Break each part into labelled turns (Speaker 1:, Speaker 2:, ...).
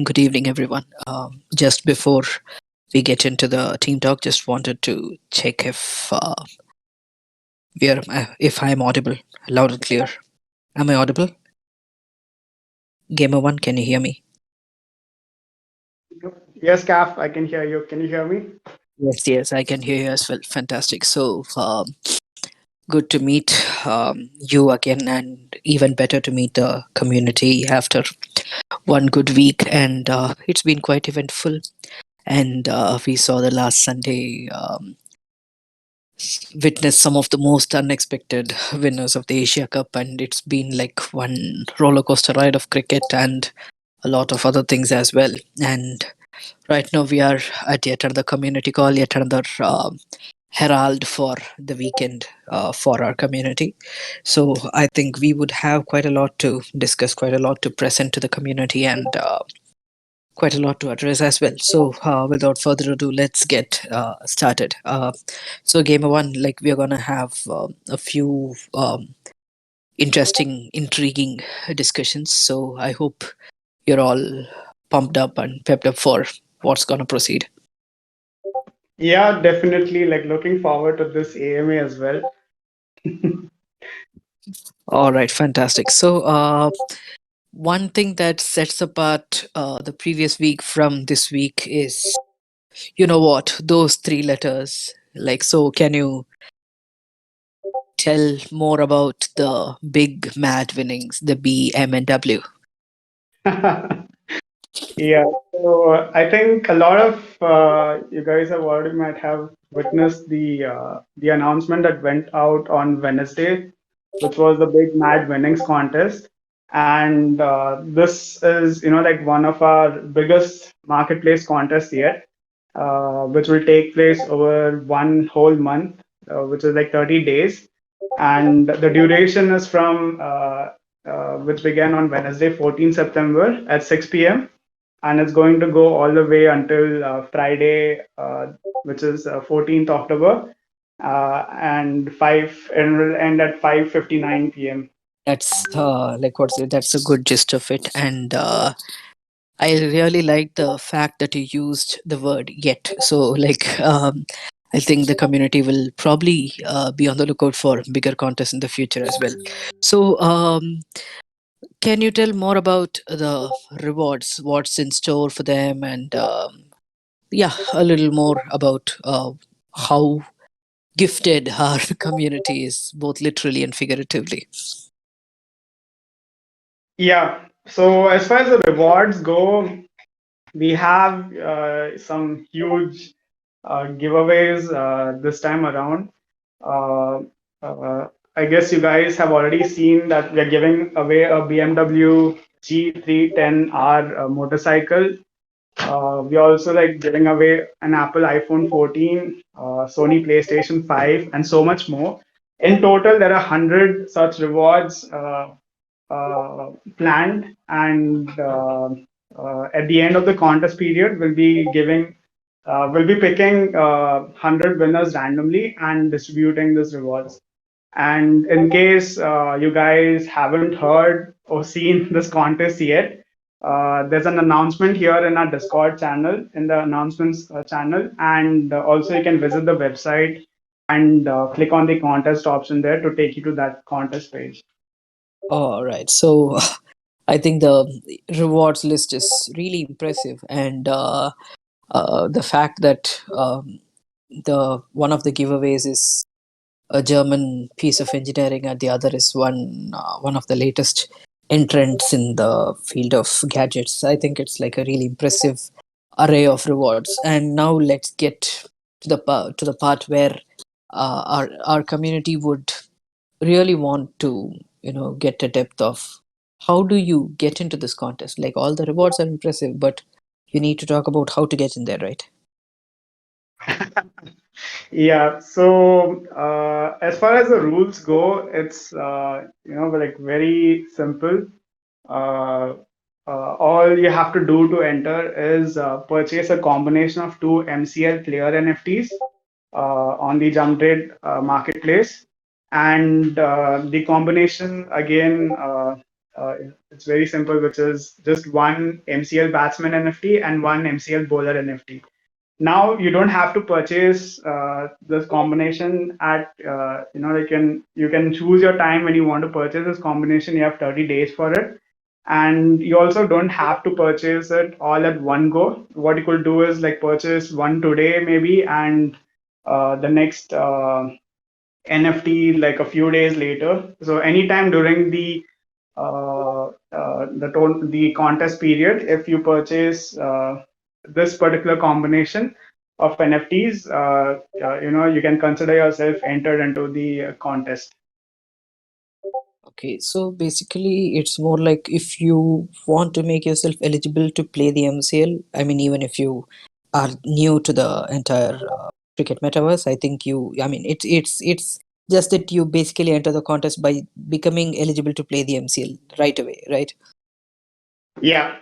Speaker 1: good evening, everyone. Just before we get into the team talk, just wanted to check if I am audible, loud and clear. Am I audible? Gamer One, can you hear me?
Speaker 2: Yes, Kaf, I can hear you. Can you hear me?
Speaker 1: Yes, yes, I can hear you as well. Fantastic. So good to meet you again, and even better to meet the community after one good week. And it's been quite eventful. And we saw the last Sunday. Witnessed some of the most unexpected winners of the Asia Cup, and it's been like one roller coaster ride of cricket and a lot of other things as well. And right now, we are at yet another community call, yet another herald for the weekend for our community. So I think we would have quite a lot to discuss, quite a lot to present to the community, and quite a lot to address as well. So, without further ado, let's get started. So, Gamer One, like we're gonna have a few interesting, intriguing discussions. So, I hope you're all pumped up and pepped up for what's gonna proceed.
Speaker 2: Yeah, definitely. Like looking forward to this AMA as well.
Speaker 1: All right, fantastic. So, one thing that sets apart the previous week from this week is, you know what, those three letters. Like, so can you tell more about the big mad winnings, the B, M, and W?
Speaker 2: Yeah, so I think a lot of you guys have already might have witnessed the announcement that went out on Wednesday, which was the big Mad Winnings contest, and this is like one of our biggest marketplace contests yet, which will take place over one whole month, which is like 30 days, and the duration is from which began on Wednesday, 14 September at 6 p.m. and it's going to go all the way until Friday, which is 14th October, and will end at 5:59 p.m.
Speaker 1: That's like what's it? That's a good gist of it, and I really like the fact that you used the word "yet." So, like, I think the community will probably be on the lookout for bigger contests in the future as well. So, can you tell more about the rewards? What's in store for them, and yeah, a little more about how gifted our community is, both literally and figuratively.
Speaker 2: Yeah. So as far as the rewards go, we have some huge giveaways this time around. Uh, uh, I guess you guys have already seen that we are giving away a BMW G310R motorcycle. We also like giving away an Apple iPhone 14, Sony PlayStation 5, and so much more. In total, there are 100 such rewards planned, and at the end of the contest period, we'll be picking 100 winners randomly and distributing these rewards. And in case you guys haven't heard or seen this contest yet, there's an announcement here in our Discord channel, in the announcements channel, and also you can visit the website and click on the contest option there to take you to that contest page.
Speaker 1: All right. So I think the rewards list is really impressive, and the fact that the one of the giveaways is a German piece of engineering, and the other is one of the latest entrants in the field of gadgets. I think it's like a really impressive array of rewards. And now let's get to to the part where our community would really want to get a depth of how do you get into this contest. Like, all the rewards are impressive, but you need to talk about how to get in there, right?
Speaker 2: Yeah, so as far as the rules go, it's like very simple. Uh, all you have to do to enter is purchase a combination of two MCL Clear NFTs on the jump.trade marketplace, and the combination again. it's very simple, which is just one MCL batsman NFT and one MCL bowler NFT. Now you don't have to purchase this combination at you can choose your time when you want to purchase this combination. You have 30 days for it, and you also don't have to purchase it all at one go. What you could do is like purchase one today maybe, and the next NFT like a few days later. So anytime during the contest period, if you purchase this particular combination of NFTs, you can consider yourself entered into the contest.
Speaker 1: Okay, so basically, it's more like if you want to make yourself eligible to play the MCL, I mean, even if you are new to the entire cricket metaverse, I think I mean, it's just that you basically enter the contest by becoming eligible to play the MCL right away, right?
Speaker 2: Yeah,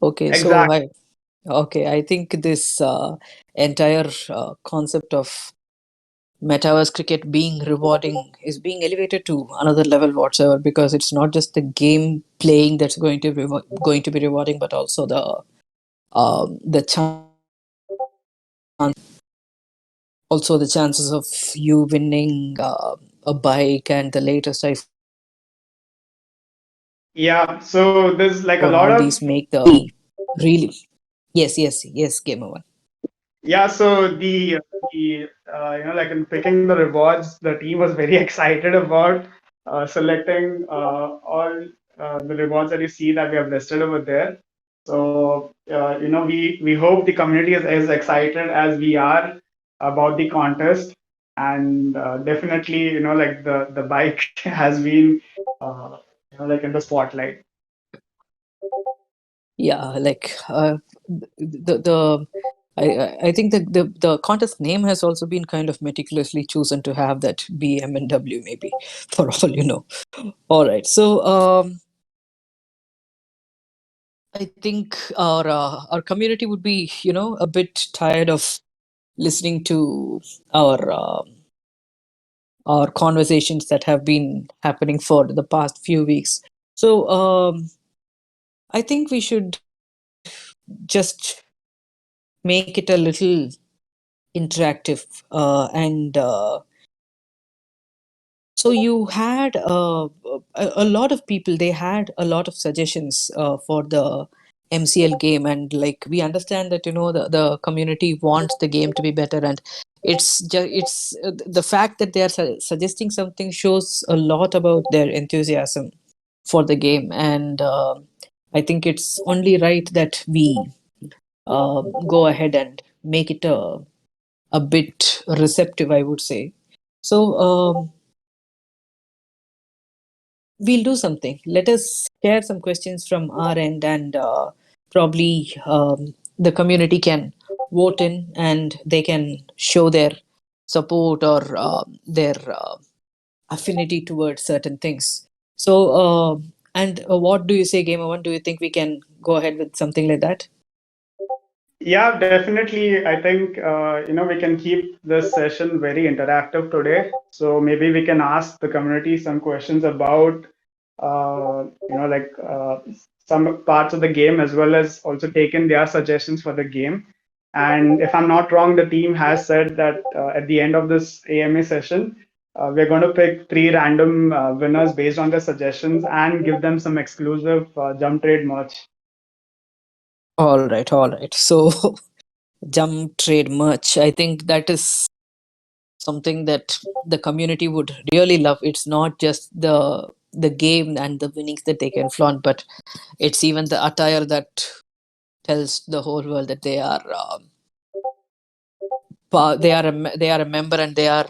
Speaker 1: Okay, so
Speaker 2: exactly.
Speaker 1: I think this entire concept of metaverse cricket being rewarding is being elevated to another level whatsoever, because it's not just the game playing that's going to be rewarding, but also the chances of also the chances of you winning a bike and the latest iPhone and all these make
Speaker 2: Yeah, so there's like a lot of
Speaker 1: really. Yes, gamer one.
Speaker 2: Yeah, so the like in picking the rewards, the team was very excited about selecting all the rewards that you see that we have listed over there. So we hope the community is as excited as we are about the contest, and definitely like the bike has been like in the spotlight.
Speaker 1: Yeah, like the I think that the contest name has also been kind of meticulously chosen to have that BM and W maybe for all you know. All right, so I think our community would be a bit tired of listening to our our conversations that have been happening for the past few weeks. So I think we should just make it a little interactive and so you had a lot of people, they had a lot of suggestions for the MCL game, and like we understand that the community wants the game to be better, and it's the fact that they are suggesting something shows a lot about their enthusiasm for the game. And I think it's only right that we go ahead and make it a bit receptive, I would say. So we'll do something. Let us share some questions from our end, and probably the community can vote in and they can show their support or their affinity towards certain things. So, and what do you say, Gamer One? Do you think we can go ahead with something like that?
Speaker 2: Yeah, definitely. I think we can keep this session very interactive today. So maybe we can ask the community some questions about like some parts of the game, as well as also taken their suggestions for the game. And if I'm not wrong, the team has said that at the end of this AMA session, we're going to pick three random winners based on their suggestions and give them some exclusive jump trade merch.
Speaker 1: All right, all right. So, jump trade merch. I think that is something that the community would really love. It's not just the game and the winnings that they can flaunt, but it's even the attire that tells the whole world that they are they are a member, and they are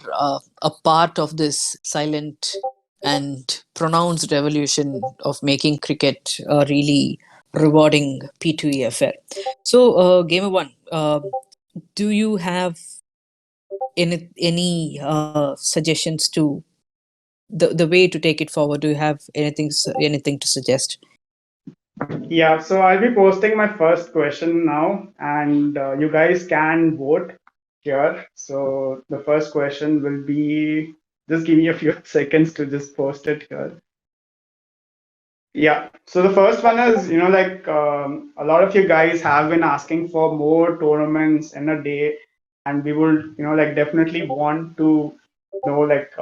Speaker 1: a part of this silent and pronounced revolution of making cricket a really rewarding P2E affair. So, Gamer One, do you have any suggestions to the way to take it forward? Do you have anything to suggest?
Speaker 2: Yeah, so I'll be posting my first question now, and you guys can vote here. So the first question will be just give me a few seconds to just post it here. Yeah. So the first one is, like a lot of you guys have been asking for more tournaments in a day, and we would, like definitely want to know like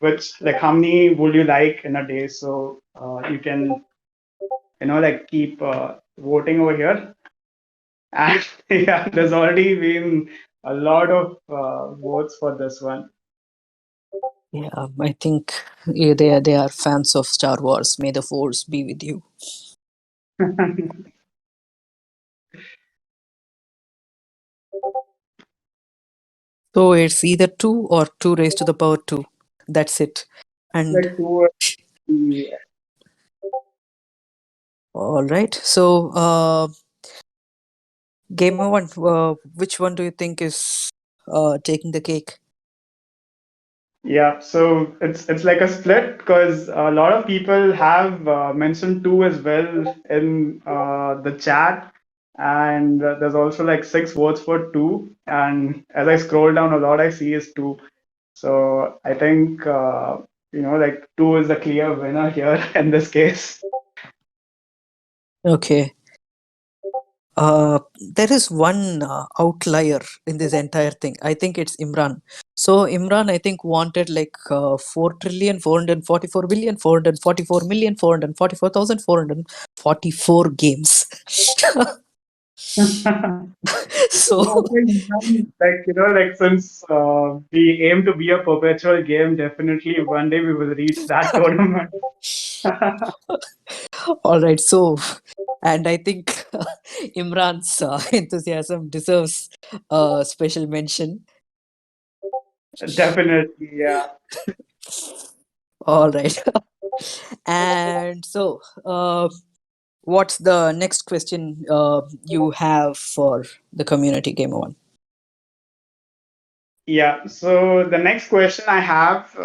Speaker 2: which how many would you like in a day? So you can, like keep voting over here. And yeah, there's already been a lot of votes for this one.
Speaker 1: Yeah, I think they are fans of Star Wars. May the Force be with you. So it's either two or two raised to the power two. That's it. And
Speaker 2: Like two.
Speaker 1: all right. So game one. Which one do you think is taking the cake?
Speaker 2: Yeah, so it's like a split because a lot of people have mentioned two as well in the chat, and there's also like six votes for two. And as I scroll down, a lot I see is two. So I think like two is the clear winner here in this case.
Speaker 1: Okay. There is one outlier in this entire thing. I think it's Imran. So Imran, I think wanted like 4,444,444,444,444 games.
Speaker 2: Yeah, I
Speaker 1: So
Speaker 2: think like like since we aim to be a perpetual game, definitely one day we will reach that tournament.
Speaker 1: all right. So and I think Imran's enthusiasm deserves a special mention.
Speaker 2: Definitely, yeah.
Speaker 1: All right. And so what's the next question you have for the community gamer one?
Speaker 2: Yeah, so the next question I have,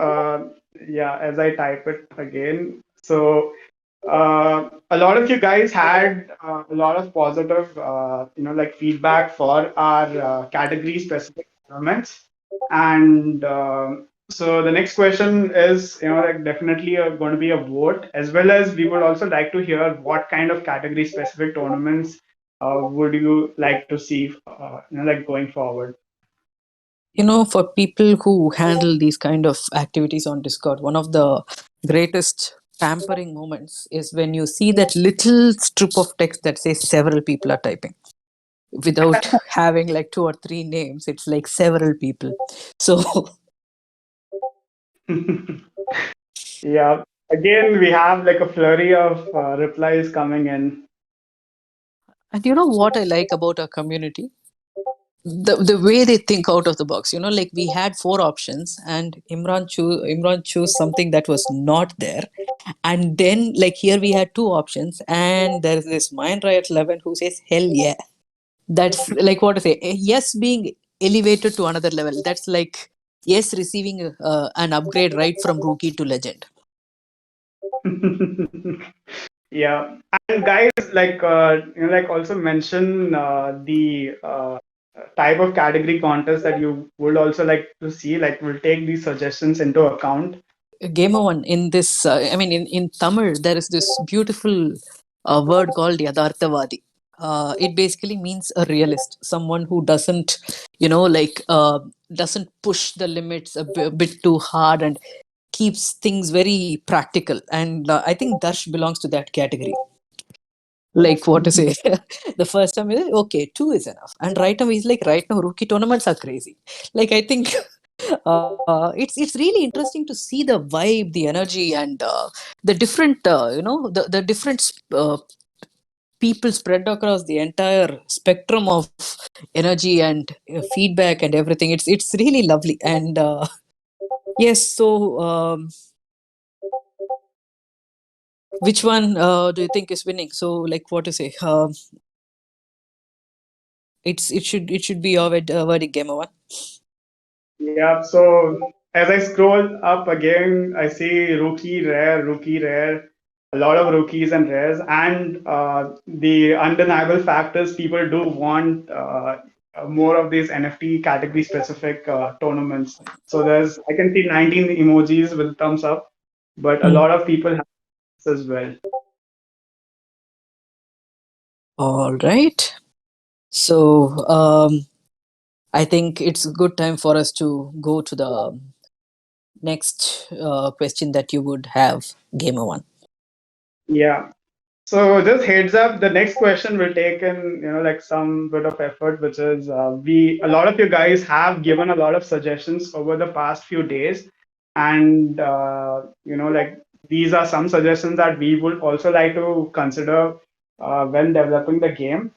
Speaker 2: yeah, as I type it again. So, a lot of you guys had a lot of positive, like feedback for our category specific tournaments. And so the next question is, like definitely going to be a vote, as well as we would also like to hear what kind of category specific tournaments would you like to see, like going forward.
Speaker 1: For people who handle these kind of activities on Discord, one of the greatest pampering moments is when you see that little strip of text that says several people are typing without having like two or three names. It's like several people. So
Speaker 2: Yeah. Again, we have like a flurry of replies coming in.
Speaker 1: and you know what I like about our community, the way they think out of the box. Like we had four options and Imran chose something that was not there. And then like here we had two options and there's this mind riot 11 who says hell yeah. That's like what to say, yes being elevated to another level. That's like yes receiving an upgrade right from rookie to legend.
Speaker 2: Yeah. And guys, like like also mention the type of category contest that you would also like to see. Like we'll take these suggestions into account.
Speaker 1: Gamer one in this I mean in Tamil there is this beautiful word called yadarthavadi. It basically means a realist, someone who doesn't like doesn't push the limits a bit too hard and keeps things very practical. And I think Darsh belongs to that category. Like what to say, the first time is okay, two is enough, and right now he's like right now rookie tournaments are crazy. Like I think it's really interesting to see the vibe, the energy, and the different the different people spread across the entire spectrum of energy and feedback and everything. It's really lovely. And yes, so which one do you think is winning? So like what to say, it should be your verdict, gamer one.
Speaker 2: Yeah, so as I scroll up again, I see rookie, rare, a lot of rookies and rares, and the undeniable fact is people do want more of these NFT category specific tournaments. So I can see 19 emojis with thumbs up, but a lot of people have this as well.
Speaker 1: All right. So I think it's a good time for us to go to the next question that you would have, Gamer One.
Speaker 2: Yeah. So just heads up, the next question will take in, like some bit of effort, which is a lot of you guys have given a lot of suggestions over the past few days, and like these are some suggestions that we would also like to consider when developing the game.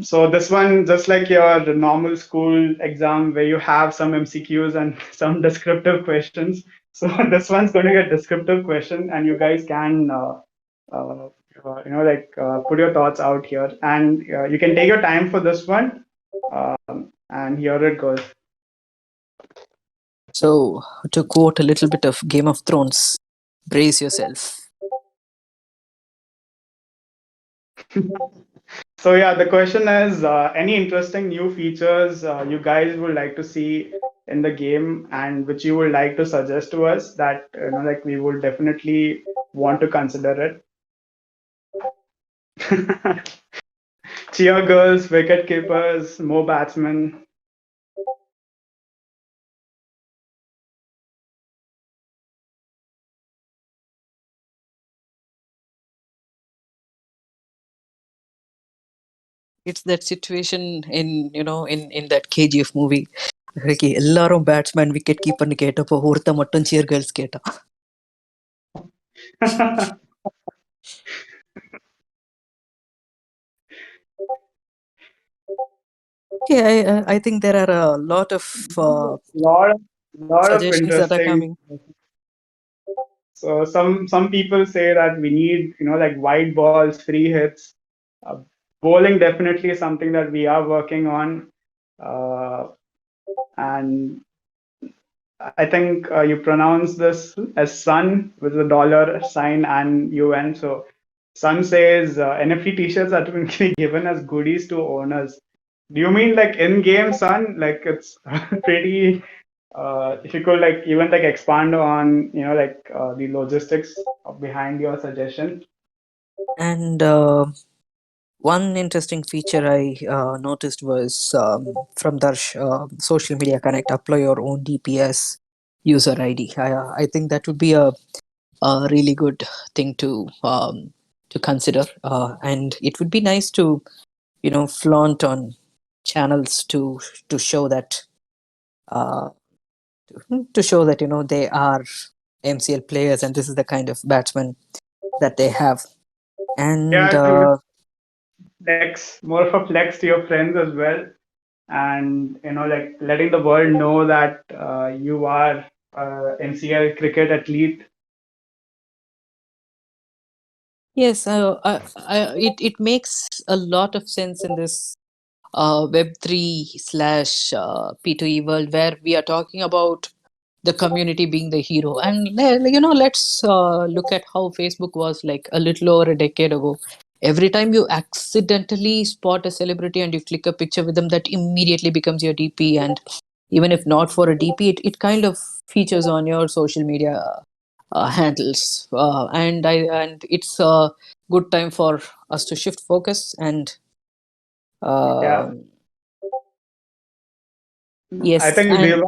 Speaker 2: So this one, just like your normal school exam where you have some MCQs and some descriptive questions. So this one's going to be a descriptive question, and you guys can. Uh, put your thoughts out here, and you can take your time for this one. And here it goes.
Speaker 1: So, to quote a little bit of Game of Thrones, brace yourself.
Speaker 2: So yeah, the question is any interesting new features you guys would like to see in the game, and which you would like to suggest to us that like we would definitely want to consider it. Cheer girls, wicket keepers, more batsmen.
Speaker 1: It's that situation in that KGF movie. Okay, எல்லாரும் batsman wicket கீப்பர்னு கேட்டப்போ ஒருத்த மட்டும் shear girls கேட்டா. Okay, I think there are a lot of
Speaker 2: lot of lot of
Speaker 1: suggestions that are
Speaker 2: interesting.
Speaker 1: coming.
Speaker 2: So some people say that we need like wide balls, free hits. Uh, Bowling definitely is something that we are working on, and I think you pronounce this as Sun with the dollar sign and UN. So Sun says NFT T-shirts are to be given as goodies to owners. Do you mean like in-game, Sun? Like it's pretty. If you could like even like expand on like the logistics behind your suggestion.
Speaker 1: And one interesting feature I noticed was from their social media connect, apply your own DPS user ID. I think that would be a really good thing to consider, and it would be nice to flaunt on channels to show that uh, to show that they are MCL players and this is the kind of batsman that they have. And
Speaker 2: Yeah, flex, more of a flex to your friends as well, and like letting the world know that you are NCL cricket athlete.
Speaker 1: yes, it makes a lot of sense in this Web3 / P2E world where we are talking about the community being the hero. And let's look at how Facebook was like a little over a decade ago. Every time you accidentally spot a celebrity and you click a picture with them, that immediately becomes your DP. And even if not for a DP, it kind of features on your social media handles. And it's a good time for us to shift focus and
Speaker 2: Yeah,
Speaker 1: um
Speaker 2: I
Speaker 1: yes,
Speaker 2: think
Speaker 1: and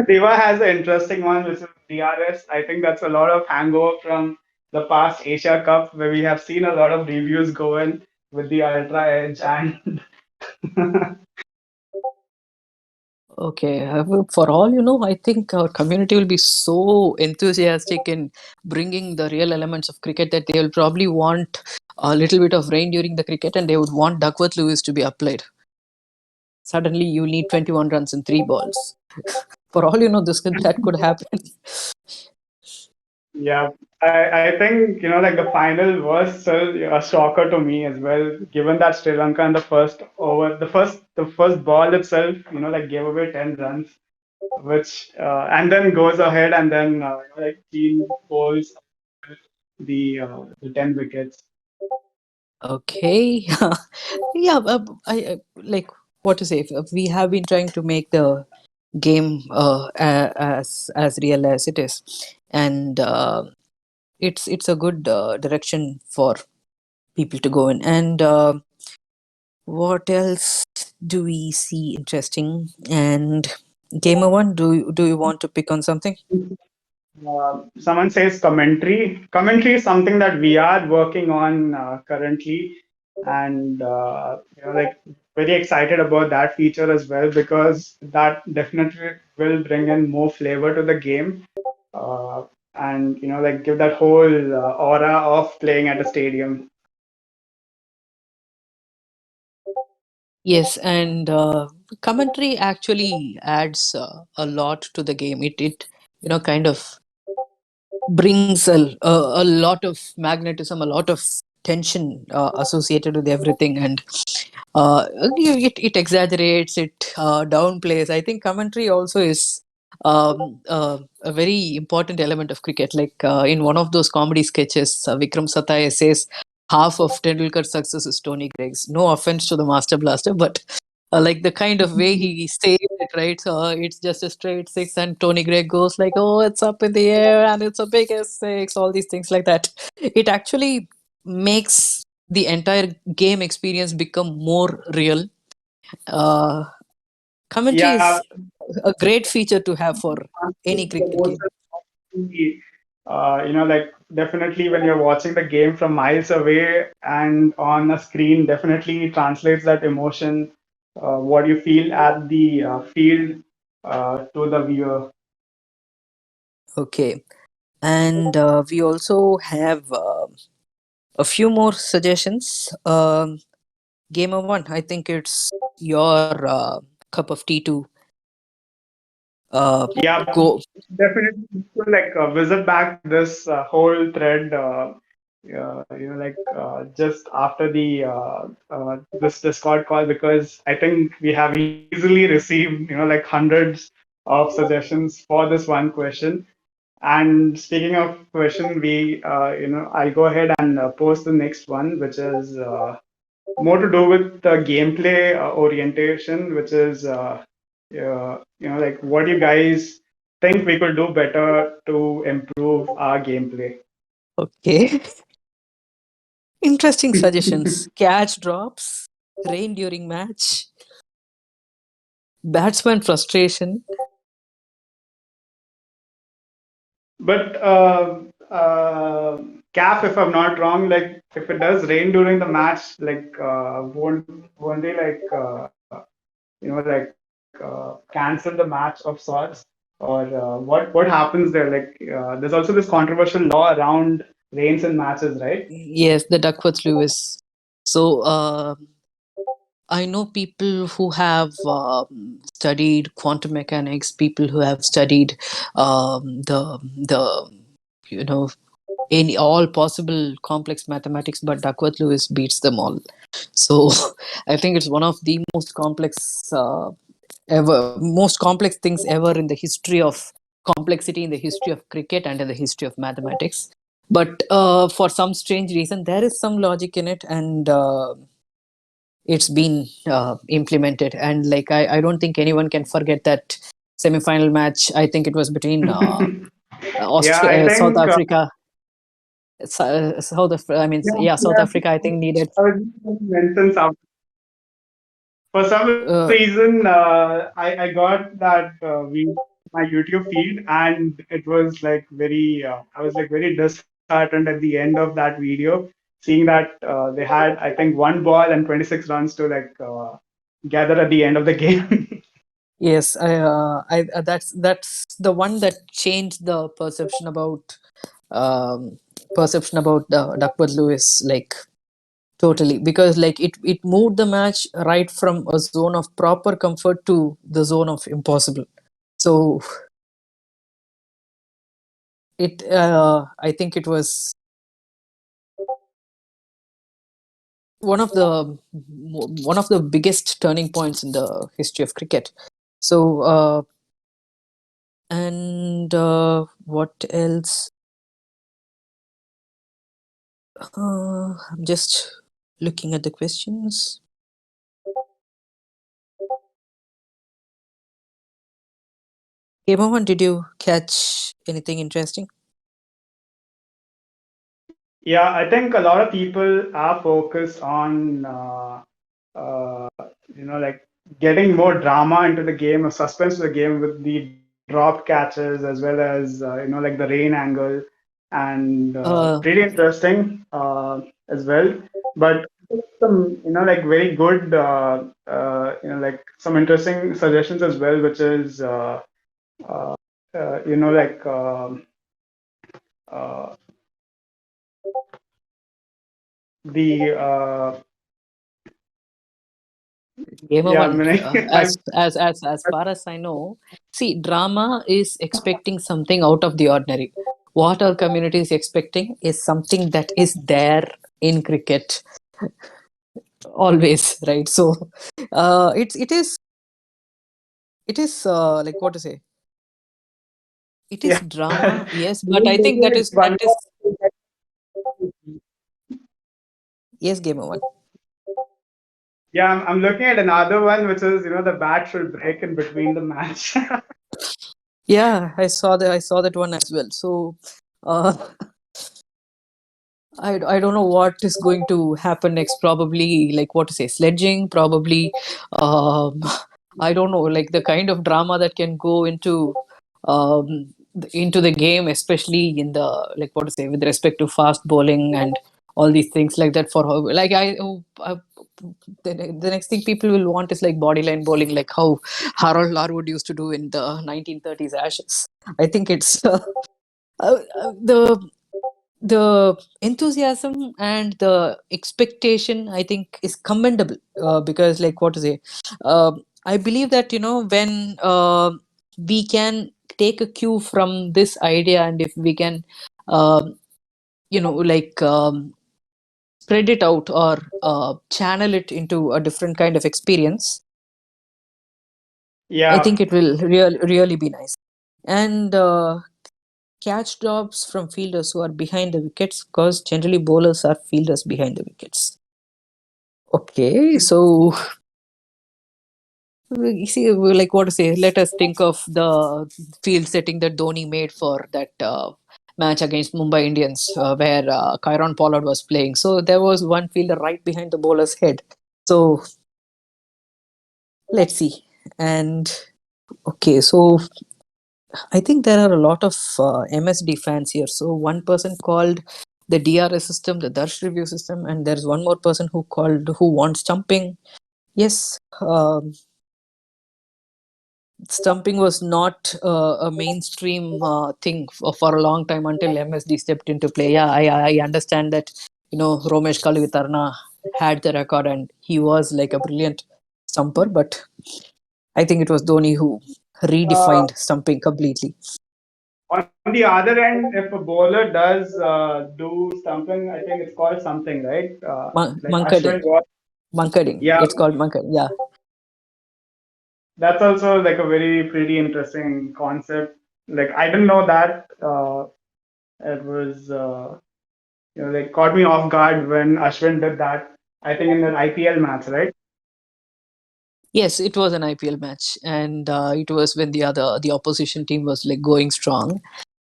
Speaker 2: Deva has an interesting one, which is DRS. I think that's a lot of hangover from the past Asia Cup, where we have seen a lot of reviews go in with the Ultra Edge and
Speaker 1: okay, for all I think our community will be so enthusiastic in bringing the real elements of cricket that they will probably want a little bit of rain during the cricket and they would want Duckworth Lewis to be applied. Suddenly, you need 21 runs in three balls. For all that could happen.
Speaker 2: yeah, I think like the final was still a shocker to me as well, given that Sri Lanka in the first over, the first ball itself, like gave away 10 runs, which and then goes ahead and then like Keen bowls the 10 wickets.
Speaker 1: Okay. Yeah, like what to say. We have been trying to make the game as real as it is, and it's a good direction for people to go in. And what else do we see interesting? And gamer one, do you want to pick on something?
Speaker 2: Someone says commentary. Commentary is something that we are working on currently, and like very excited about that feature as well because that definitely will bring in more flavor to the game, uh, and like give that whole aura of playing at a stadium.
Speaker 1: Yes, and commentary actually adds a lot to the game. It kind of brings a lot of magnetism, a lot of tension associated with everything, and it exaggerates, it downplays. I think commentary also is a very important element of cricket. Like in one of those comedy sketches, Vikram Sataya says half of Tendulkar's success is Tony Greig's. No offense to the Master Blaster, but like the kind of way he says it, right? So it's just a straight six, and Tony Gregg goes like, "Oh, it's up in the air, and it's a big six." All these things like that. It actually makes the entire game experience become more real. Uh, Commentary
Speaker 2: Yeah,
Speaker 1: is a great feature to have for any
Speaker 2: the
Speaker 1: cricket game.
Speaker 2: emotion of the, like definitely when you're watching the game from miles away and on a screen, definitely translates that emotion, what you feel at the field to the viewer.
Speaker 1: Okay, and we also have a few more suggestions. Gamer one, I think it's your cup of tea to uh,
Speaker 2: Yeah,
Speaker 1: go.
Speaker 2: definitely. Like visit back to this whole thread. Like just after the this Discord call because I think we have easily received like hundreds of suggestions for this one question. And speaking of question, I'll go ahead and post the next one, which is more to do with the gameplay orientation, which is like what you guys think we could do better to improve our gameplay.
Speaker 1: Okay, interesting suggestions. Catch drops, rain during match, batsman frustration.
Speaker 2: But Cap, if I'm not wrong, like if it does rain during the match, like won't they like cancel the match of sorts, or what happens there? Like there's also this controversial law around rains in matches, right?
Speaker 1: Yes, the Duckworth Lewis. So I know people who have studied quantum mechanics, people who have studied the you know any all possible complex mathematics, but Duckworth Lewis beats them all. So I think it's one of the most complex things ever in the history of complexity, in the history of cricket, and in the history of mathematics. But for some strange reason, there is some logic in it, and it's been implemented. And like I don't think anyone can forget that semi-final match. I think it was between
Speaker 2: Yeah, I
Speaker 1: South
Speaker 2: think
Speaker 1: Africa. I mean,
Speaker 2: yeah,
Speaker 1: yeah, South
Speaker 2: yeah.
Speaker 1: Africa. I think needed.
Speaker 2: I was just going to mention some. For some
Speaker 1: Uh,
Speaker 2: reason, I got that my YouTube feed, and it was like very. I was like very disheartened at the end of that video, seeing that they had I think one ball and 26 runs to like gather at the end of the game.
Speaker 1: yes, that's the one that changed the um, perception about Duckworth Lewis, like totally, because like it moved the match right from a zone of proper comfort to the zone of impossible. So I think it was one of the biggest turning points in the history of cricket. So and what else? I'm just looking at the questions. Okay, Mohan, did you catch anything interesting?
Speaker 2: Yeah, I think a lot of people are focused on uh, like getting more drama into the game or suspense to the game with the drop catches as well as like the rain angle and
Speaker 1: Uh,
Speaker 2: pretty interesting as well. But some like very good like some interesting suggestions as well, which is uh, like uh, the
Speaker 1: Gamer
Speaker 2: yeah, I
Speaker 1: one,
Speaker 2: mean,
Speaker 1: as far as I know, see, drama is expecting something out of the ordinary. What our community is expecting is something that is there in cricket always, right? So, it is like what to say. It is
Speaker 2: yeah.
Speaker 1: drama, yes, but
Speaker 2: Maybe
Speaker 1: I think that is
Speaker 2: one
Speaker 1: that is
Speaker 2: more.
Speaker 1: yes, gamer one.
Speaker 2: Yeah, I'm looking at another one, which is the bat should break in between the match.
Speaker 1: Yeah, I saw that one as well. So, uh, I don't know what is going to happen next. Probably, like what to say, sledging. Probably, um, I don't know, like the kind of drama that can go into the game, especially in the, like what to say, with respect to fast bowling and all these things like that. Like the next thing people will want is like bodyline bowling, like how Harold Larwood used to do in the 1930s Ashes. I think it's the enthusiasm and the expectation, I think, is commendable, because like what to say, I believe that when we can take a cue from this idea, and if we can like spread it out or channel it into a different kind of experience, I
Speaker 2: Yeah,
Speaker 1: think it will really be nice. And catch drops from fielders who are behind the wickets, because generally bowlers are fielders behind the wickets. Okay, so you see, like what to say, let us think of the field setting that Dhoni made for that match against Mumbai Indians, where Kyron Pollard was playing. So there was one fielder right behind the bowler's head. So let's see. And okay, so I think there are a lot of MSD fans here. So one person called the DRS system, the Darsh review system, and there's one more person who wants jumping. Yes, stumping was not a mainstream thing for a long time until MSD stepped into play. Yeah, I understand that Romesh Kalavitarna had the record and he was like a brilliant stumper, but I think it was Dhoni who
Speaker 2: uh,
Speaker 1: redefined stumping completely.
Speaker 2: on the other end, if a bowler does do something, I think it's called something, right? Like
Speaker 1: Munkading,
Speaker 2: Ashwin was,
Speaker 1: munkading.
Speaker 2: yeah,
Speaker 1: It's called munkading. Yeah.
Speaker 2: that's also like a very pretty interesting concept. Like I didn't know that. It was like caught me off guard when Ashwin did that. I think in the IPL match, right?
Speaker 1: Yes, it was an IPL match, and it was when the opposition team was like going strong.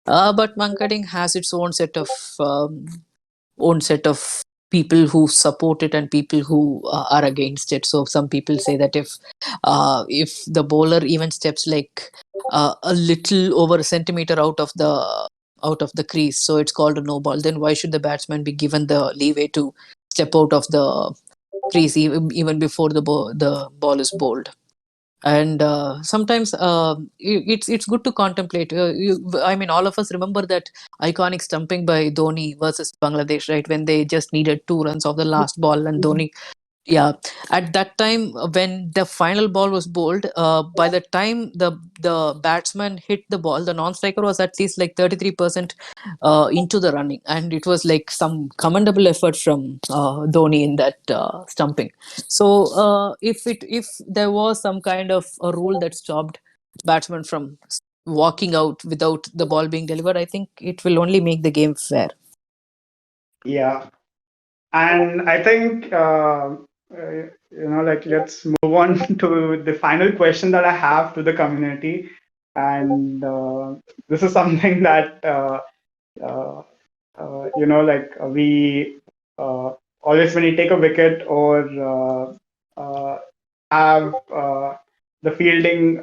Speaker 1: But munkading has its own set of people who support it and people who are against it. So some people say that if the bowler even steps like a little over a centimeter out of the crease, so it's called a no ball. Then why should the batsman be given the leeway to step out of the crease even before the ball is bowled? And sometimes it's good to contemplate. I mean, all of us remember that iconic stumping by Dhoni versus Bangladesh, right? When they just needed 2 runs of the last ball, and Dhoni, yeah, at that time when the final ball was bowled, by the time the batsman hit the ball, the non-striker was at least like 33% into the running, and it was like some commendable effort from Dhoni in that stumping. So if there was some kind of a rule that stopped batsmen from walking out without the ball being delivered, I think it will only make the game fair.
Speaker 2: Yeah. And I think, like let's move on to the final question that I have to the community. And this is something that uh, We uh, always, when you take a wicket or have the fielding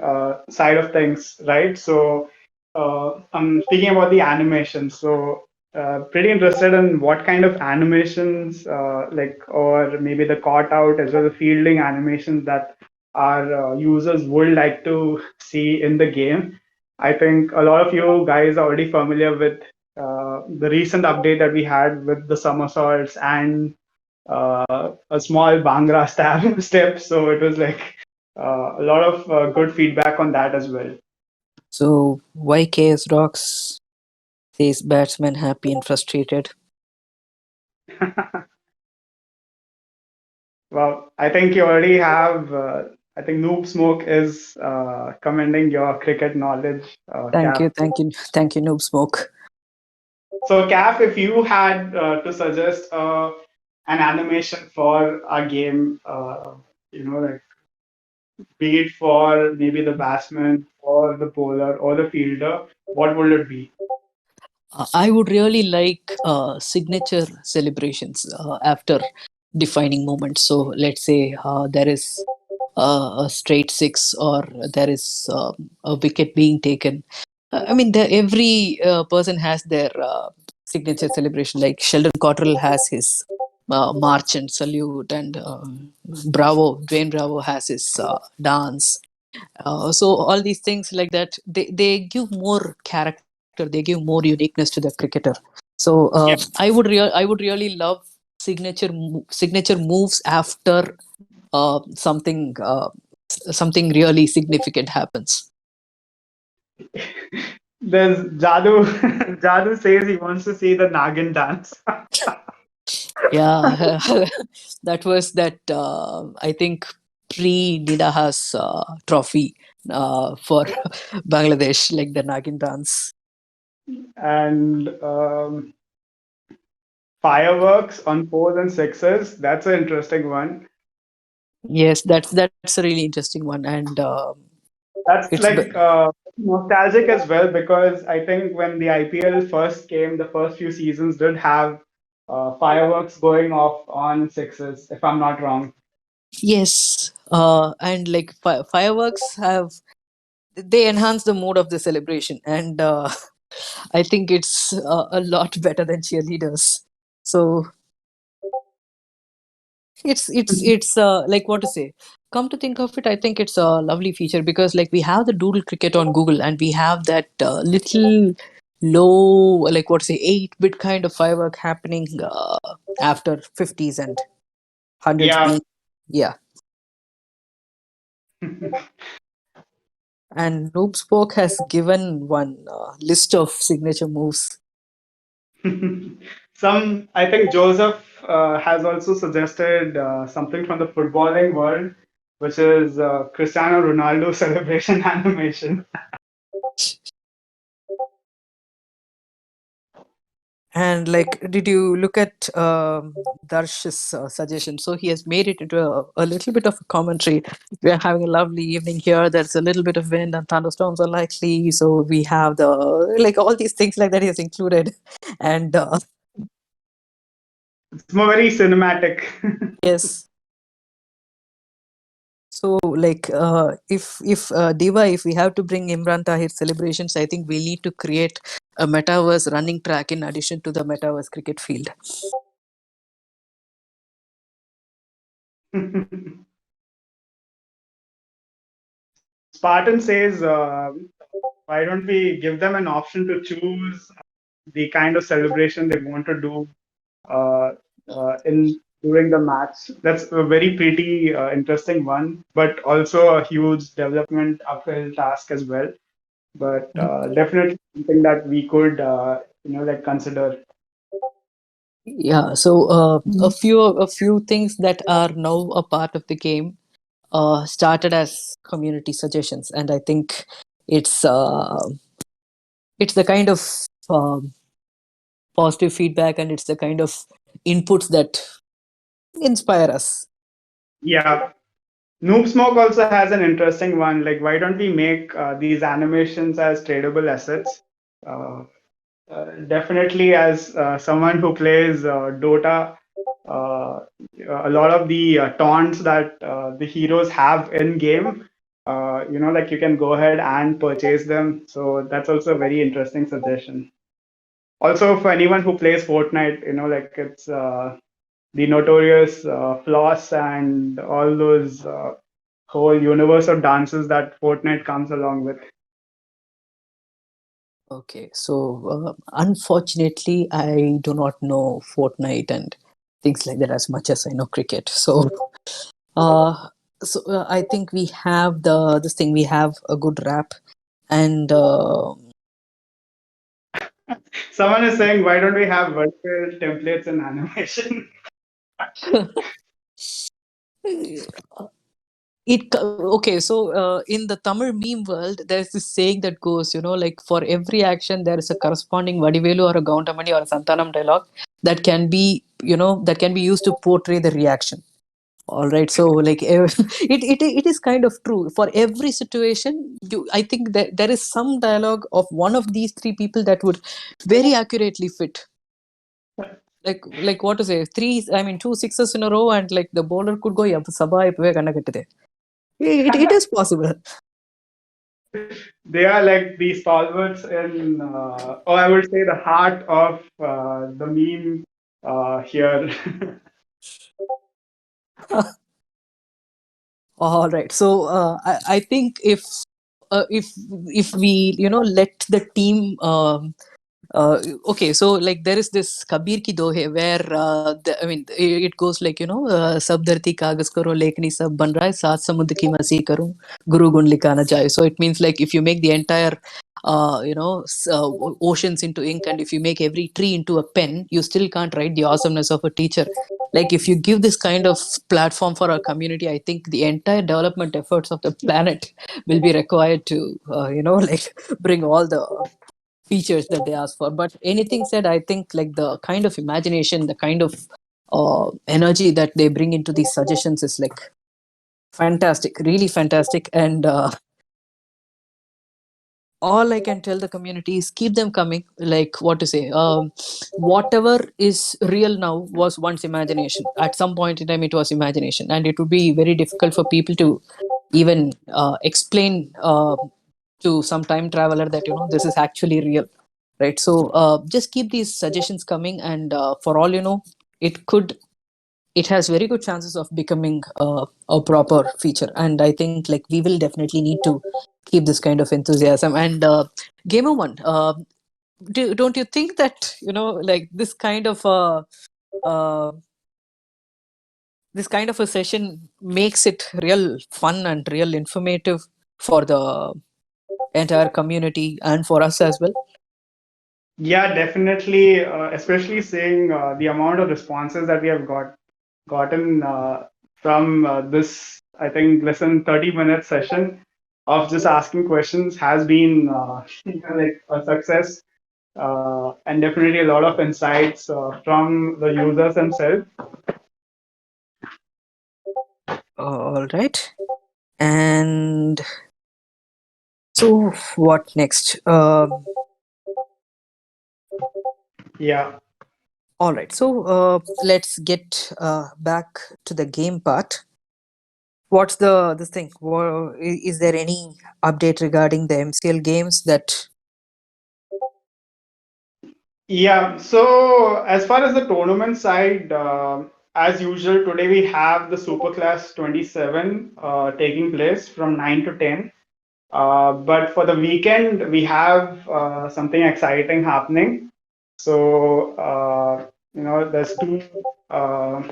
Speaker 2: side of things, right? So I'm speaking about the animation. So pretty interested in what kind of animations, or maybe the caught out as well as fielding animations that our users would like to see in the game. I think a lot of you guys are already familiar with the recent update that we had with the somersaults and a small Bhangra step. So it was like a lot of good feedback on that as well.
Speaker 1: So why KS Rocks says batsman happy and frustrated?
Speaker 2: Well, I think you already have. I think Noob Smoke is commending your cricket knowledge,
Speaker 1: Thank you,
Speaker 2: Cap.
Speaker 1: thank you, thank you, Noob Smoke.
Speaker 2: So, Cap, if you had to suggest an animation for a game, like be it for maybe the batsman or the bowler or the fielder, what would it be?
Speaker 1: I would really like signature celebrations after defining moments. So let's say there is a straight six or there is a wicket being taken. I mean, every person has their signature celebration. Like Sheldon Cottrell has his march and salute, and Dwayne Bravo has his dance. So all these things like that, they give more character, they give more uniqueness to the cricketer. So I would really love signature moves after something really significant happens.
Speaker 2: There's Jadu. Jadu says he wants to see the Nagin dance.
Speaker 1: Yeah, that was that. I think pre Nidaha's trophy for Bangladesh, like the Nagin dance.
Speaker 2: And fireworks on fours and sixes. That's an interesting one.
Speaker 1: Yes, that's a really interesting one, and
Speaker 2: That's
Speaker 1: it's
Speaker 2: like nostalgic as well because I think when the IPL first came, the first few seasons did have fireworks going off on sixes, if I'm not wrong.
Speaker 1: yes, and like fireworks have they enhance the mood of the celebration, and I think it's a lot better than cheerleaders. So it's like what to say. Come to think of it, I think it's a lovely feature because like we have the Doodle Cricket on Google, and we have that little low, like what to say, 8-bit kind of firework happening after 50s and 100s
Speaker 2: Yeah.
Speaker 1: being, yeah. And Noob Spoke has given one list of signature moves.
Speaker 2: I think Joseph has also suggested something from the footballing world, which is Cristiano Ronaldo celebration animation.
Speaker 1: And like, did you look at Darsh's suggestion? So he has made it into a little bit of a commentary. We are having a lovely evening here. There's a little bit of wind and thunderstorms are likely. So we have the like all these things like that he has included. And
Speaker 2: It's more very cinematic.
Speaker 1: yes, so like if Diva, if we have to bring Imran Tahir celebrations, I think we need to create a metaverse running track in addition to the metaverse cricket field.
Speaker 2: Spartan says, why don't we give them an option to choose the kind of celebration they want to do uh, in during the match? That's a very pretty interesting one, but also a huge development uphill task as well. But definitely something that we could, like consider.
Speaker 1: Yeah, so a few things that are now a part of the game started as community suggestions, and I think it's uh, it's the kind of um, positive feedback, and it's the kind of inputs that inspire us.
Speaker 2: Yeah. Noob Smoke also has an interesting one. Like, why don't we make these animations as tradable assets? Uh, Definitely, as someone who plays Dota, uh, a lot of the taunts that the heroes have in game, like you can go ahead and purchase them. So that's also a very interesting suggestion. Also, for anyone who plays Fortnite, like it's the notorious floss and all those whole universe of dances that Fortnite comes along with.
Speaker 1: Okay, so unfortunately, I do not know Fortnite and things like that as much as I know cricket. So, uh, I think we have this thing. We have a good rap, and
Speaker 2: Someone is saying, why don't we have virtual templates in animation?
Speaker 1: okay. So in the Tamil meme world, there's this saying that goes, like for every action, there is a corresponding Vadivelu or a Gauntamani or a Santanam dialogue that can be, that can be used to portray the reaction. All right, so like it is kind of true for every situation. I think that there is some dialogue of one of these three people that would very accurately fit. Like what to say, three, I mean, two sixes in a row, and like the bowler could go, yeah, sabha ippove kanna kettide. It is possible.
Speaker 2: They are like the stalwarts in, or I would say, the heart of the meme here.
Speaker 1: All right, so I think if we let the team okay, so like there is this Kabir ki dohe where I mean it goes like sab dharti kaagaz karo lekni sab ban raha hai saat samudr ki masi karu guru gun likha na chahe. So it means like if you make the entire oceans into ink, and if you make every tree into a pen, you still can't write the awesomeness of a teacher. Like if you give this kind of platform for our community, I think the entire development efforts of the planet will be required to like bring all the features that they ask for. But anything said, I think like the kind of imagination, the kind of energy that they bring into these suggestions is like fantastic, really fantastic. And all I can tell the community is keep them coming. Like what to say, whatever is real now was once imagination. At some point in time, it was imagination, and it would be very difficult for people to even explain to some time traveler that this is actually real, right? So just keep these suggestions coming, and for all you know, it has very good chances of becoming a proper feature. And I think like we will definitely need to keep this kind of enthusiasm. And gamer one, don't you think that like uh, this kind of a session makes it real fun and real informative for the entire community and for us as well?
Speaker 2: Yeah, definitely. Especially seeing the amount of responses that we have gotten from this, I think, less than 30-minute session of just asking questions has been like a success, and definitely a lot of insights from the users themselves.
Speaker 1: All right. And so what next?
Speaker 2: Yeah.
Speaker 1: All right. So let's get back to the game part. What's the this thing? Is there any update regarding the MCL games that?
Speaker 2: Yeah, so as far as the tournament side, as usual, today we have the Super Class 27 taking place from 9 to 10. But for the weekend, we have something exciting happening. So, there's uh,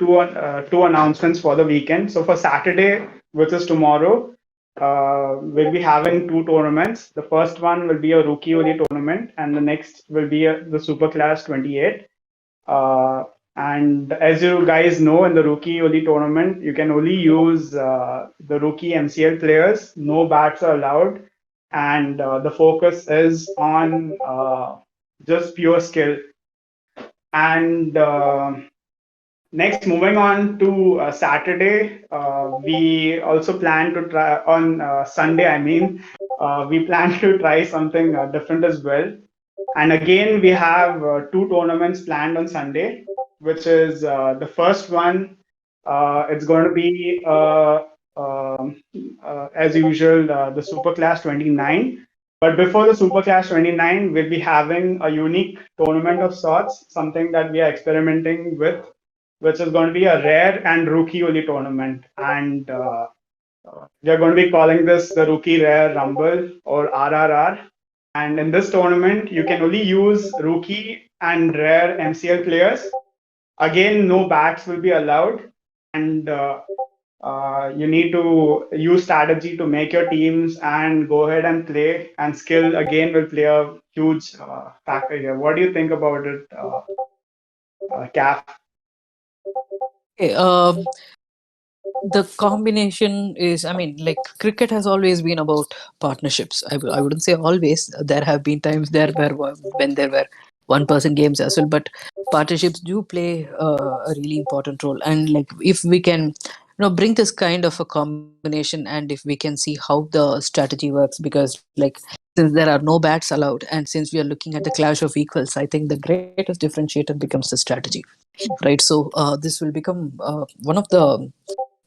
Speaker 2: two announcements for the weekend. So for Saturday, which is tomorrow, we'll be having two tournaments. The first one will be a rookie only tournament, and the next will be the Super Class 28. Uh, and as you guys know, in the rookie only tournament, you can only use the rookie MCL players. No bats are allowed, and the focus is on just pure skill. And next, moving on to Saturday, we also plan to try on Sunday. I mean, we plan to try something different as well. And again, we have two tournaments planned on Sunday, which is the first one. It's going to be, um as usual, the Super Clash 29. But before the Super Clash 29, we'll be having a unique tournament of sorts, something that we are experimenting with, which is going to be a rare and rookie only tournament. And we are going to be calling this the Rookie Rare Rumble or RRR. And in this tournament, you can only use rookie and rare MCL players. Again, no bats will be allowed, and you need to use strategy to make your teams and go ahead and play. And skill again will play a huge factor here. What do you think about it, Caf?
Speaker 1: Okay, the combination is, I mean, like cricket has always been about partnerships. I wouldn't say always. There have been times there where when there were one person games as well, but partnerships do play a really important role. And like if we can, bring this kind of a combination, and if we can see how the strategy works, because like since there are no bats allowed, and since we are looking at the clash of equals, I think the greatest differentiator becomes the strategy, right? So this will become one of the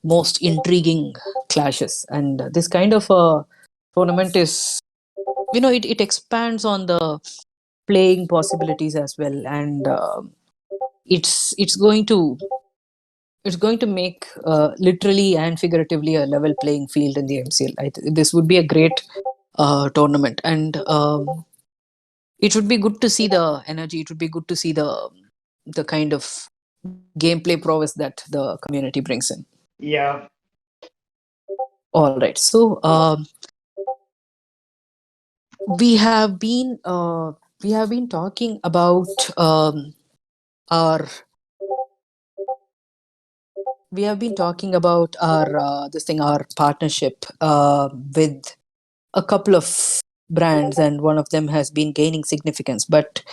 Speaker 1: most intriguing clashes, and this kind of a tournament is, it expands on the playing possibilities as well. And it's going to make literally and figuratively a level playing field in the MCL. This would be a great tournament, and it would be good to see the energy. It would be good to see the kind of gameplay prowess that the community brings in.
Speaker 2: Yeah.
Speaker 1: All right, so we have been talking about our this thing, our partnership with a couple of brands, and one of them has been gaining significance. But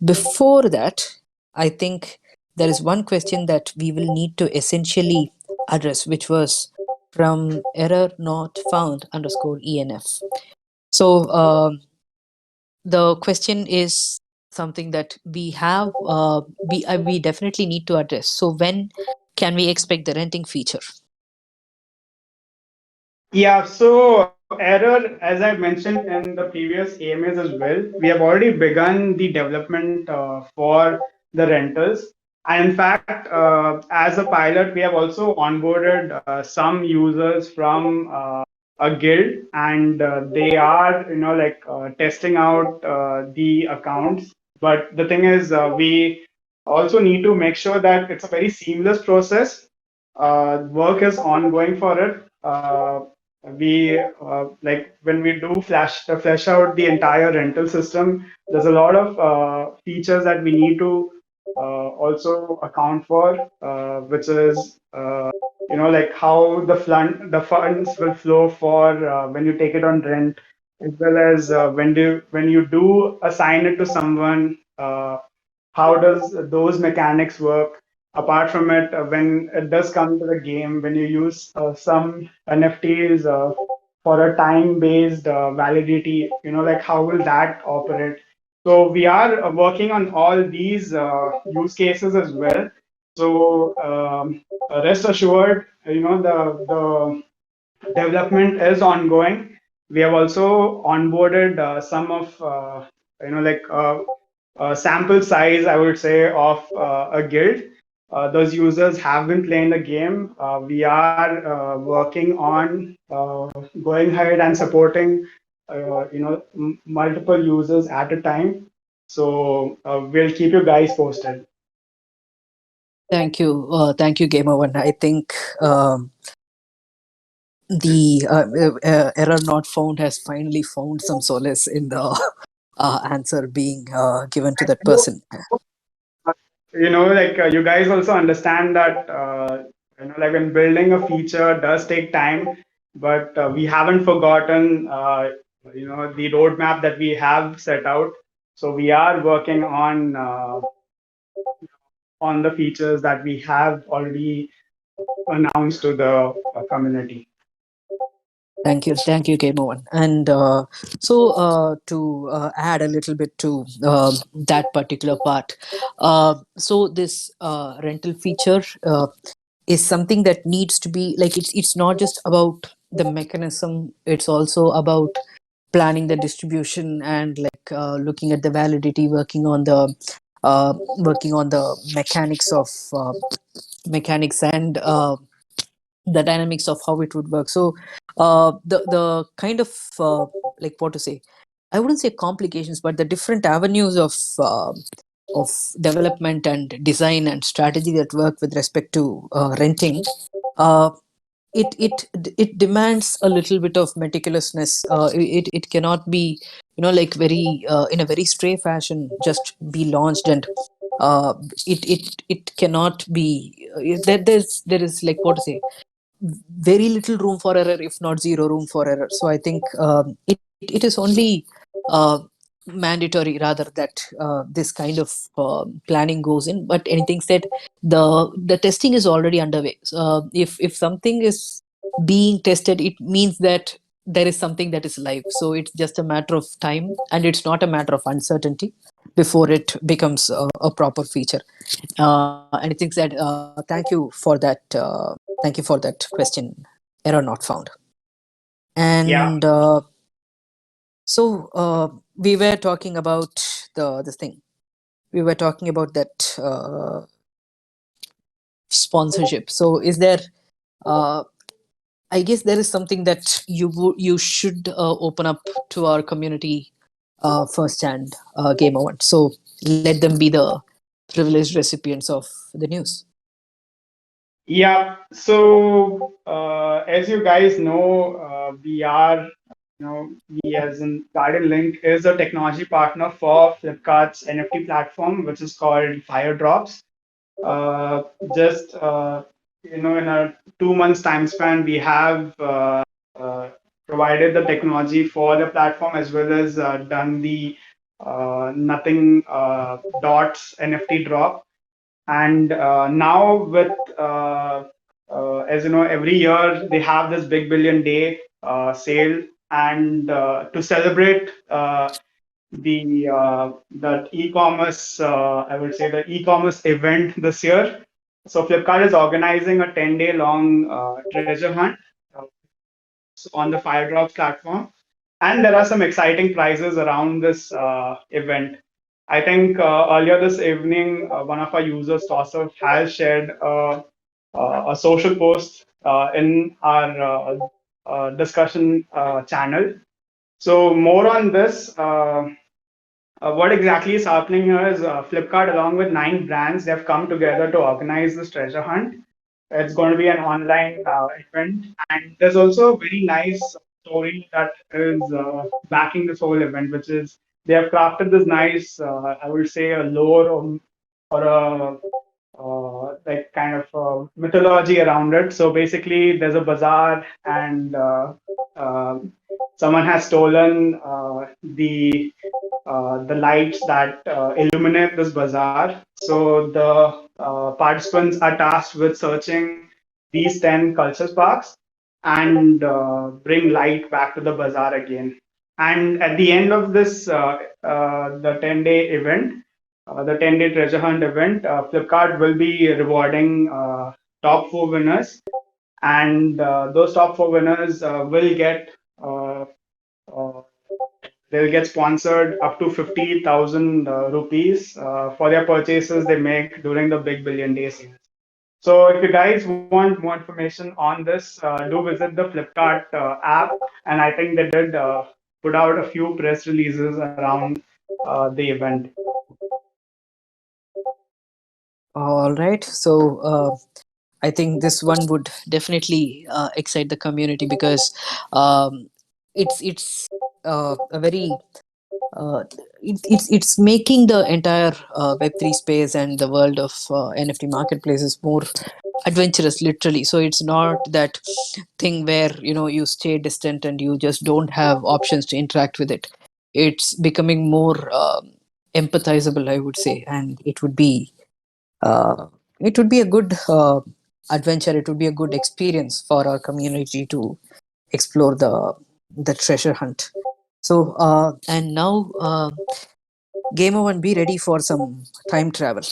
Speaker 1: before that, I think there is one question that we will need to essentially address, which was from error not found underscore enf. So the question is something that we definitely need to address. So when can we expect the renting feature?
Speaker 2: Yeah, so error, as I mentioned in the previous AMAs as well, we have already begun the development for the rentals. And in fact, as a pilot, we have also onboarded some users from a guild, and they are, like testing out the accounts. But the thing is, we also need to make sure that it's a very seamless process. Work is ongoing for it. We like when we do flesh out the entire rental system. There's a lot of features that we need to also account for, which is like how the funds will flow for when you take it on rent, as well as when you do assign it to someone. How does those mechanics work? Apart from it, when it does come to the game, when you use some NFTs for a time-based validity, like how will that operate? So we are working on all these use cases as well. So rest assured, the development is ongoing. We have also onboarded some of like sample size, I would say, of a guild. Those users have been playing the game. We are working on going ahead and supporting multiple users at a time. So we'll keep you guys posted.
Speaker 1: Thank you, Gamer One. I think the error not found has finally found some solace in the answer being given to that person.
Speaker 2: Like you guys also understand that like when building a feature does take time, but we haven't forgotten the roadmap that we have set out. So we are working on the features that we have already announced to the community.
Speaker 1: Thank you, Kemoan. And to add a little bit to that particular part, so this rental feature is something that needs to be like it's not just about the mechanism; it's also about planning the distribution and like looking at the validity, working on the mechanics and the dynamics of how it would work. So the kind of like what to say, I wouldn't say complications, but the different avenues of development and design and strategy that work with respect to renting, uh, it demands a little bit of meticulousness. It cannot be, you know, like very in a very stray fashion just be launched, and uh, it cannot be there is like what to say, very little room for error, if not zero room for error. So I think it is only uh, mandatory rather that this kind of planning goes in. But anything said, the testing is already underway. So, if something is being tested, it means that there is something that is live. So it's just a matter of time, and it's not a matter of uncertainty before it becomes a proper feature. Anything said, thank you for that question. Error not found.
Speaker 2: Yeah.
Speaker 1: And we were talking about the this thing. We were talking about that sponsorship. So is there? Uh, I guess there is something that you should open up to our community firsthand, Game On. So let them be the privileged recipients of the news.
Speaker 2: Yeah. So, as you guys know, we are, we as in Garden Link is a technology partner for Flipkart's NFT platform, which is called Fire Drops. Uh, just, in a 2 months time span, we have uh, provided the technology for the platform as well as done the nothing dots NFT drop. And now with as you know, every year they have this big billion day sale, and to celebrate that e-commerce, I would say the e-commerce event this year. So Flipkart is organizing a 10-day long treasure hunt uh, on the Firedrops platform, and there are some exciting prizes around this event. I think earlier this evening, one of our users, Tosser, has shared a social post in our discussion channel. So more on this. What exactly is happening here is Flipkart, along with 9 brands, they've come together to organize this treasure hunt. It's going to be an online event, and there's also a very nice story that is backing this whole event, which is they have crafted this nice, I would say, a lore or a like kind of mythology around it. So basically, there's a bazaar, and someone has stolen the lights that illuminate this bazaar. So the participants are tasked with searching these 10 culture sparks and bring light back to the bazaar again. And at the end of this, the 10-day event, the 10-day treasure hunt event, Flipkart will be rewarding top four winners. And those top four winners will get uh, they'll get sponsored up to 50,000 rupees for their purchases they make during the Big Billion Day sales. So if you guys want more information on this, do visit the Flipkart app, and I think they did put out a few press releases around the event.
Speaker 1: All right. So I think this one would definitely excite the community because it's a very it's making the entire Web3 space and the world of NFT marketplaces more adventurous, literally. So it's not that thing where you stay distant and you just don't have options to interact with it. It's becoming more empathizable, I would say, and uh, it would be a good adventure. It would be a good experience for our community to explore the treasure hunt. So and now, Gamer One, be ready for some time travel.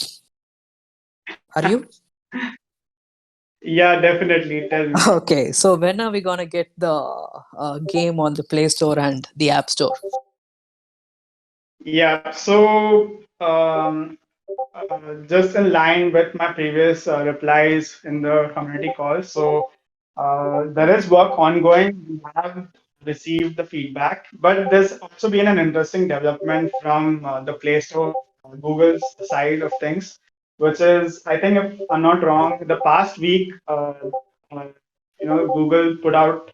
Speaker 1: Are you?
Speaker 2: Yeah, definitely. Tell me.
Speaker 1: Okay, so when are we gonna get the game on the Play Store and the App Store?
Speaker 2: Yeah, so just in line with my previous replies in the community call, so there is work ongoing. We have received the feedback, but there's also been an interesting development from the Play Store, Google's side of things, which is, I think, if I'm not wrong, the past week, uh, Google put out,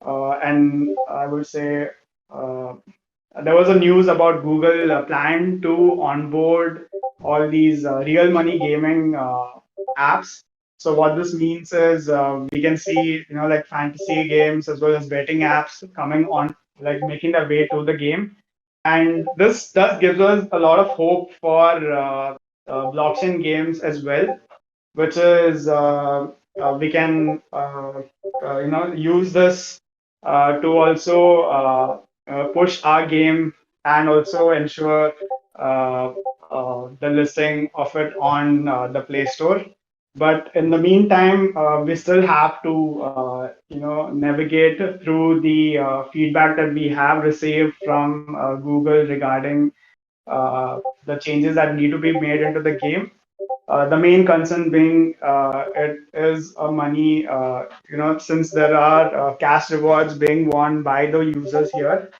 Speaker 2: and I would say. Uh, there was a news about Google plan to onboard all these real money gaming apps. So what this means is we can see, like fantasy games as well as betting apps coming on, like making their way to the game. And this does gives us a lot of hope for blockchain games as well, which is we can use this to also push our game and also ensure the listing of it on the Play Store. But in the meantime, we still have to navigate through the feedback that we have received from Google regarding the changes that need to be made into the game. The main concern being it is a money, since there are cash rewards being won by the users here.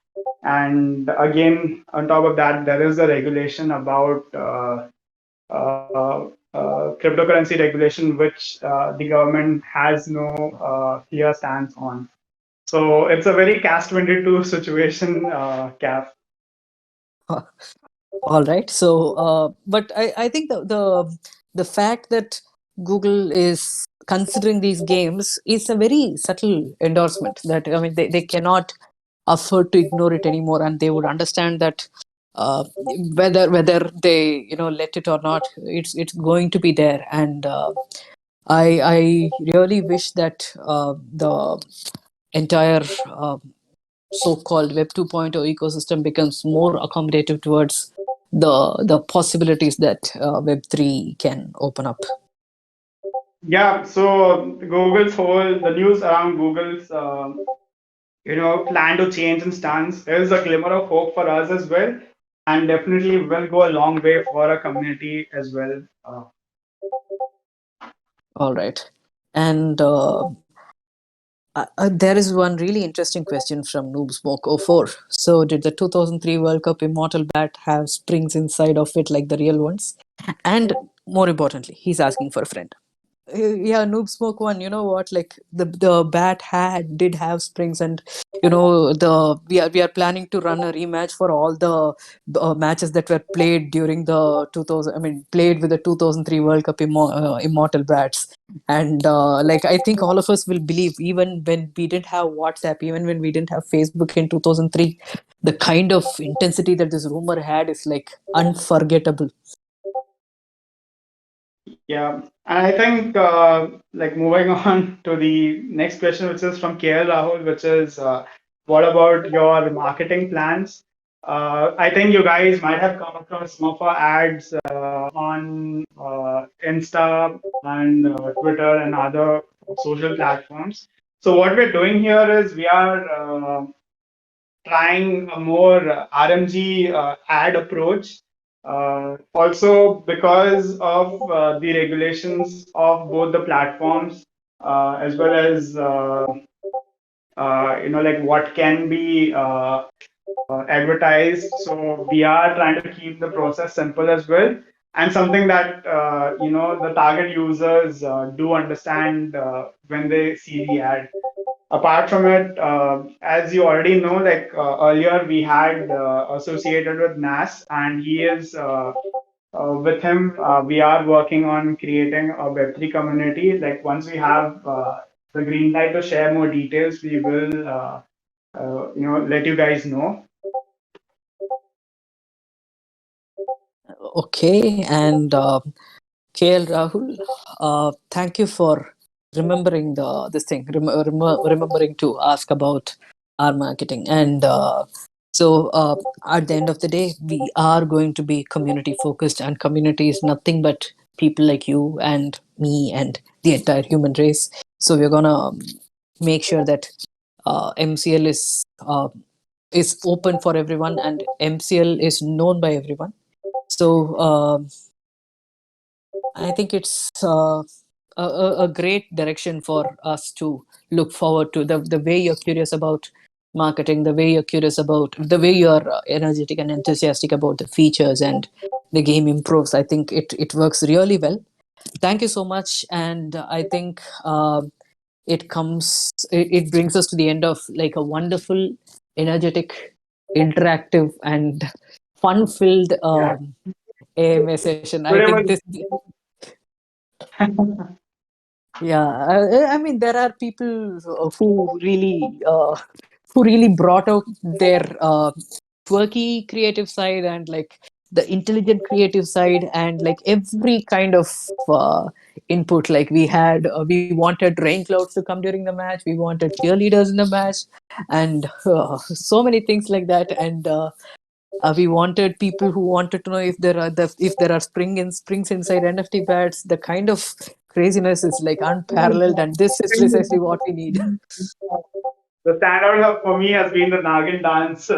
Speaker 2: And again, on top of that, there is a regulation about cryptocurrency regulation, which the government has no clear stance on. So it's a very catch 22 situation, Cap.
Speaker 1: All right. So, but I think the fact that Google is considering these games is a very subtle endorsement. That, I mean, they cannot afford to ignore it anymore, and they would understand that whether they let it or not, it's going to be there. And I really wish that the entire so-called Web 2.0 ecosystem becomes more accommodative towards the possibilities that Web 3 can open up.
Speaker 2: Yeah, so Google's whole the news around Google's plan to change in stance is a glimmer of hope for us as well, and definitely will go a long way for a community as well.
Speaker 1: All right. And there is one really interesting question from Noobsmoke04. So, did the 2003 World Cup Immortal Bat have springs inside of it like the real ones? And more importantly, he's asking for a friend. Yeah, Noob Smoke One. You know what? Like the bat did have springs, and the we are planning to run a rematch for all the matches that were played during the 2000. I mean, played with the 2003 World Cup Immortal Bats. And like I think all of us will believe, even when we didn't have WhatsApp, even when we didn't have Facebook in 2003, the kind of intensity that this rumor had is like unforgettable.
Speaker 2: Yeah, and I think like moving on to the next question, which is from KL Rahul, which is what about your marketing plans? I think you guys might have come across some of our ads on Insta and Twitter and other social platforms. So what we're doing here is we are trying a more RMG ad approach. Also, because of the regulations of both the platforms, as well as like what can be advertised. So we are trying to keep the process simple as well, and something that the target users do understand when they see the ad. Apart from it, as you already know, like earlier we had associated with NAS, and he is with him. We are working on creating a Web3 community. Like once we have the green light to share more details, we will, let you guys know.
Speaker 1: Okay, and KL Rahul, thank you for remembering this thing, remembering to ask about our marketing. And at the end of the day, we are going to be community focused, and community is nothing but people like you and me and the entire human race. So we're gonna make sure that MCL is open for everyone, and MCL is known by everyone. So I think it's a great direction for us to look forward to. The way you're curious about marketing, the way you're curious about, the way you're energetic and enthusiastic about the features and the game improves. I think it works really well. Thank you so much. And I think it brings us to the end of like a wonderful, energetic, interactive, and fun filled
Speaker 2: Yeah.
Speaker 1: AMA session. I
Speaker 2: Today
Speaker 1: think
Speaker 2: was
Speaker 1: this. Yeah, I mean, there are people who really brought out their quirky creative side, and like the intelligent creative side, and like every kind of input. Like we wanted rain clouds to come during the match. We wanted cheerleaders in the match, and so many things like that. And we wanted people who wanted to know if there are springs inside NFT bats. The kind of craziness is like unparalleled, and this is precisely what we need.
Speaker 2: the standout for me has been the Nagin dance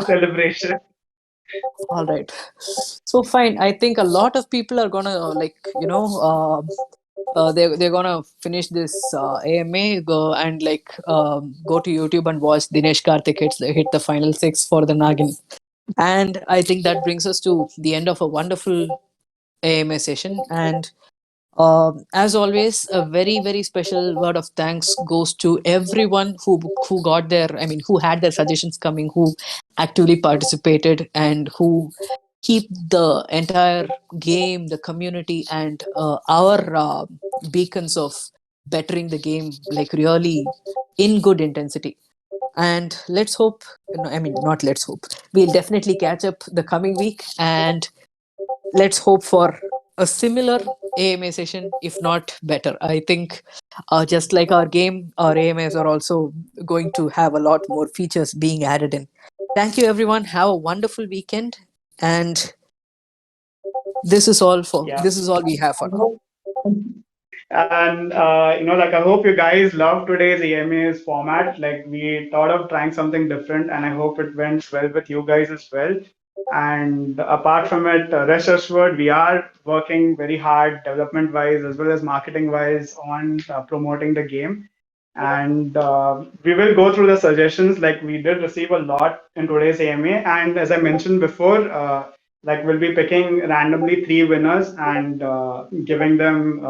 Speaker 2: celebration.
Speaker 1: All right, so fine. I think a lot of people are gonna they're gonna finish this AMA, go and like go to YouTube and watch Dinesh Karthik hit the final six for the Nagin. And I think that brings us to the end of a wonderful AMA session. And as always, a very very special word of thanks goes to everyone who got their, I mean, who had their suggestions coming, who actively participated, and who keep the entire game, the community, and our beacons of bettering the game like really in good intensity. And let's hope, no, I mean, not let's hope, we'll definitely catch up the coming week, and let's hope for a similar AMA session, if not better. I think just like our game, our AMAs are also going to have a lot more features being added in. Thank you, everyone. Have a wonderful weekend, and
Speaker 2: Yeah.
Speaker 1: this is all we have for now.
Speaker 2: And like I hope you guys love today's EMA's format. Like we thought of trying something different, and I hope it went well with you guys as well. And apart from it, rest assured, we are working very hard, development wise as well as marketing wise, on promoting the game. And we will go through the suggestions. Like we did receive a lot in today's AMA, and as I mentioned before, like we'll be picking randomly three winners and giving them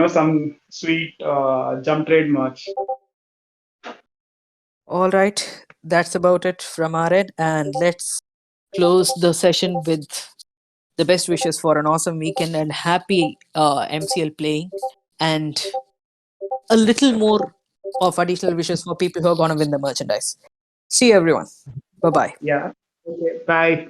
Speaker 2: some sweet jump trade merch.
Speaker 1: All right, that's about it from our end, and let's close the session with the best wishes for an awesome weekend and happy MCL playing, and a little more of additional wishes for people who are going to win the merchandise. See you, everyone. Bye bye.
Speaker 2: Yeah. Okay. Bye.